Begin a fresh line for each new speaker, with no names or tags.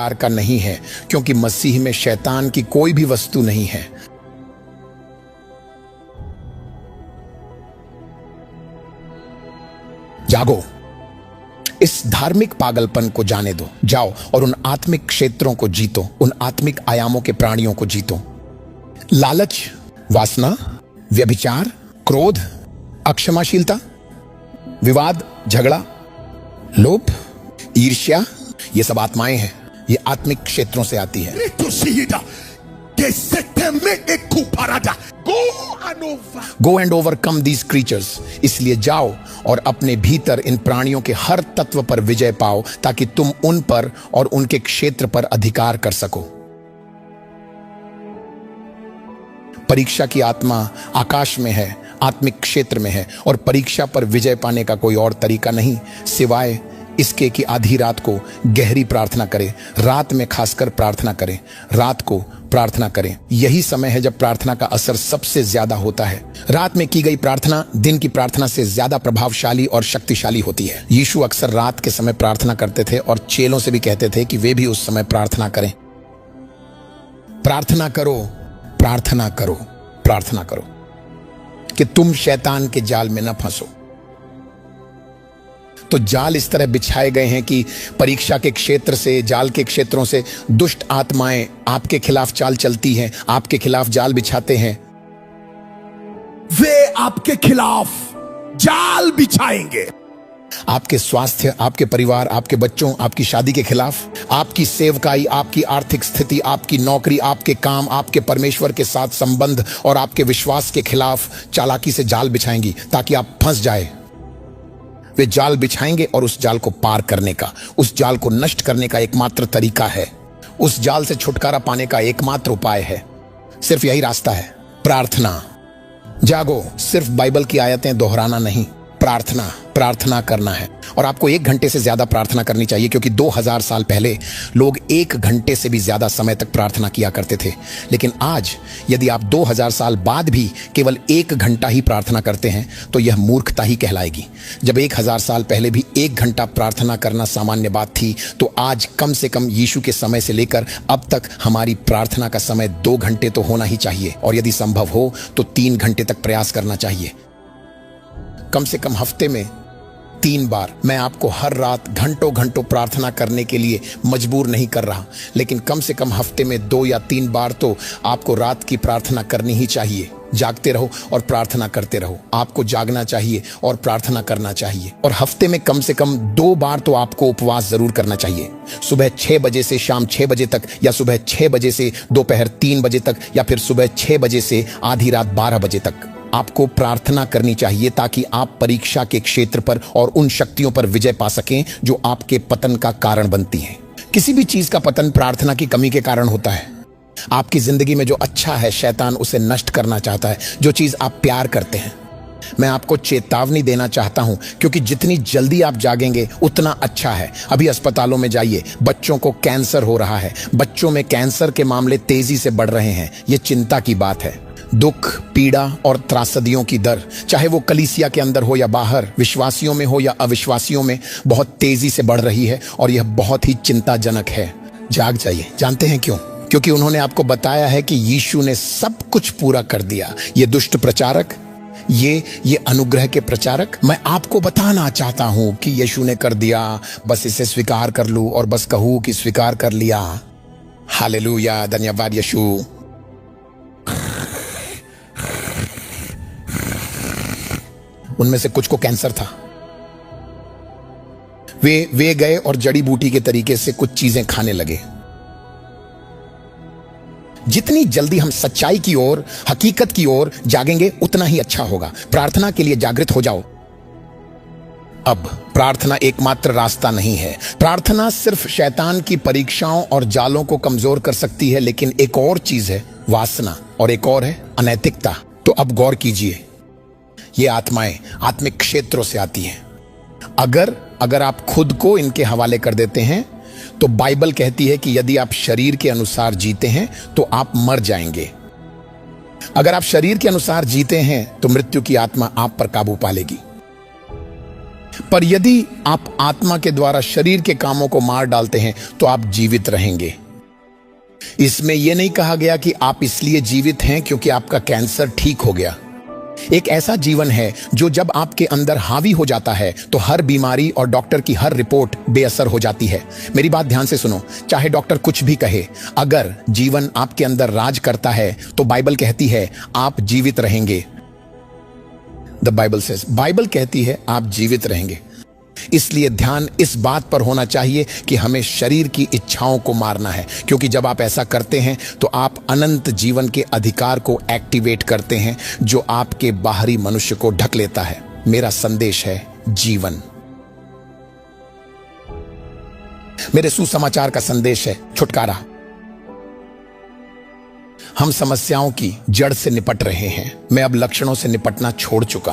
प्रकार का नहीं है, क्योंकि मसीह में शैतान की कोई भी वस्तु नहीं है। जागो, इस धार्मिक पागलपन को जाने दो। जाओ और उन आत्मिक क्षेत्रों को जीतो, उन आत्मिक आयामों के प्राणियों को जीतो। लालच, वासना, व्यभिचार, क्रोध, अक्षमाशीलता, विवाद, झगड़ा, लोभ, ईर्ष्या, ये सब आत्माएं हैं। ये आत्मिक क्षेत्रों से आती है। Go and overcome these creatures. इसलिए जाओ और अपने भीतर इन प्राणियों के हर तत्व पर विजय पाओ, ताकि तुम उन पर और उनके क्षेत्र पर अधिकार कर सको। परीक्षा की आत्मा आकाश में है, आत्मिक क्षेत्र में है, और परीक्षा पर विजय पाने का कोई और तरीका नहीं सिवाय इसके कि आधी रात को गहरी प्रार्थना करें। रात में खासकर प्रार्थना करें, रात को प्रार्थना करें। यही समय है जब प्रार्थना का असर सबसे ज्यादा होता है। रात में की गई प्रार्थना दिन की प्रार्थना से ज्यादा प्रभावशाली और शक्तिशाली होती है। यीशु अक्सर रात के समय प्रार्थना करते थे और चेलों से भी कहते थे कि वे भी उस समय प्रार्थना करें। प्रार्थना करो, प्रार्थना करो, प्रार्थना करो कि तुम शैतान के जाल में न फंसो। तो जाल इस तरह बिछाए गए हैं कि परीक्षा के क्षेत्र से, जाल के क्षेत्रों से दुष्ट आत्माएं आपके खिलाफ चाल चलती हैं, आपके खिलाफ जाल बिछाते हैं।
वे आपके खिलाफ जाल बिछाएंगे।
आपके स्वास्थ्य, आपके परिवार, आपके बच्चों, आपकी शादी के खिलाफ, आपकी सेवकाई, आपकी आर्थिक स्थिति, आपकी नौकरी, आपके काम, आपके परमेश्वर के साथ संबंध और आपके विश्वास के खिलाफ चालाकी से जाल बिछाएंगी ताकि आप फंस जाए। वे जाल बिछाएंगे और उस जाल को पार करने का, उस जाल को नष्ट करने का एकमात्र तरीका है, उस जाल से छुटकारा पाने का एकमात्र उपाय है, सिर्फ यही रास्ता है, प्रार्थना। जागो, सिर्फ बाइबल की आयतें दोहराना नहीं, प्रार्थना, प्रार्थना करना है। और आपको 1 घंटे से ज्यादा प्रार्थना करनी चाहिए, क्योंकि 2000 साल पहले लोग 1 घंटे से भी ज्यादा समय तक प्रार्थना किया करते थे। लेकिन आज यदि आप 2000 साल बाद भी केवल 1 घंटा ही प्रार्थना करते हैं तो यह मूर्खता ही कहलाएगी। जब 1000 साल पहले भी 1 घंटा प्रार्थना करना सामान्य बात थी, तो आज कम से कम यीशु के समय से लेकर अब तक हमारी प्रार्थना का समय 2 घंटे तो होना ही चाहिए, और यदि संभव हो तो 3 घंटे तक प्रयास करना चाहिए। कम से कम हफ्ते में 3 बार। मैं आपको हर रात घंटों घंटों प्रार्थना करने के लिए मजबूर नहीं कर रहा, लेकिन कम से कम हफ्ते में 2 या 3 बार तो आपको रात की प्रार्थना करनी ही चाहिए। जागते रहो और प्रार्थना करते रहो। आपको जागना चाहिए और प्रार्थना करना चाहिए। और हफ्ते में कम से कम 2 बार तो आपको उपवास जरूर करना चाहिए। सुबह 6 बजे से शाम 6 बजे तक, या सुबह 6 बजे से दोपहर 3 बजे तक, या फिर सुबह 6 बजे से आधी रात 12 बजे तक आपको प्रार्थना करनी चाहिए, ताकि आप परीक्षा के क्षेत्र पर और उन शक्तियों पर विजय पा सकें जो आपके पतन का कारण बनती हैं। किसी भी चीज का पतन प्रार्थना की कमी के कारण होता है। आपकी जिंदगी में जो अच्छा है, शैतान उसे नष्ट करना चाहता है। जो चीज आप प्यार करते हैं, मैं आपको चेतावनी देना चाहता हूं, क्योंकि जितनी जल्दी आप जागेंगे उतना अच्छा है। अभी अस्पतालों में जाइए, बच्चों को कैंसर हो रहा है, बच्चों में कैंसर के मामले तेजी से बढ़ रहे हैं। यह चिंता की बात है। दुख, पीड़ा और त्रासदियों की दर, चाहे वो कलीसिया के अंदर हो या बाहर, विश्वासियों में हो या अविश्वासियों में, बहुत तेजी से बढ़ रही है, और यह बहुत ही चिंताजनक है। जाग जाइए। जानते हैं क्यों? क्योंकि उन्होंने आपको बताया है कि यीशु ने सब कुछ पूरा कर दिया। ये दुष्ट प्रचारक, ये अनुग्रह के प्रचारक, मैं आपको बताना चाहता हूं कि यीशु ने कर दिया, बस इसे स्वीकार कर लूं और बस कहूं कि स्वीकार कर लिया। हालेलुया, धन्यवाद यीशु। उनमें से कुछ को कैंसर था। वे गए और जड़ी बूटी के तरीके से कुछ चीजें खाने लगे। जितनी जल्दी हम सच्चाई की ओर, हकीकत की ओर जागेंगे उतना ही अच्छा होगा। प्रार्थना के लिए जागृत हो जाओ। अब प्रार्थना एकमात्र रास्ता नहीं है। प्रार्थना सिर्फ शैतान की परीक्षाओं और जालों को कमजोर कर सकती है, लेकिन एक और चीज है वासना, और एक और है अनैतिकता। तो अब गौर कीजिए, ये आत्माएं आत्मिक क्षेत्रों से आती हैं। अगर आप खुद को इनके हवाले कर देते हैं तो बाइबल कहती है कि यदि आप शरीर के अनुसार जीते हैं तो आप मर जाएंगे। अगर आप शरीर के अनुसार जीते हैं तो मृत्यु की आत्मा आप पर काबू पा लेगी। पर यदि आप आत्मा के द्वारा शरीर के कामों को मार डालते हैं तो आप जीवित रहेंगे। इसमें यह नहीं कहा गया कि आप इसलिए जीवित हैं क्योंकि आपका कैंसर ठीक हो गया। एक ऐसा जीवन है जो जब आपके अंदर हावी हो जाता है तो हर बीमारी और डॉक्टर की हर रिपोर्ट बेअसर हो जाती है। मेरी बात ध्यान से सुनो, चाहे डॉक्टर कुछ भी कहे, अगर जीवन आपके अंदर राज करता है तो बाइबल कहती है आप जीवित रहेंगे। द बाइबल सेज, बाइबल कहती है आप जीवित रहेंगे। इसलिए ध्यान इस बात पर होना चाहिए कि हमें शरीर की इच्छाओं को मारना है, क्योंकि जब आप ऐसा करते हैं तो आप अनंत जीवन के अधिकार को एक्टिवेट करते हैं जो आपके बाहरी मनुष्य को ढक लेता है। मेरा संदेश है जीवन। मेरे सुसमाचार का संदेश है छुटकारा। हम समस्याओं की जड़ से निपट रहे हैं, मैं अब लक्षणों से निपटना छोड़ चुका।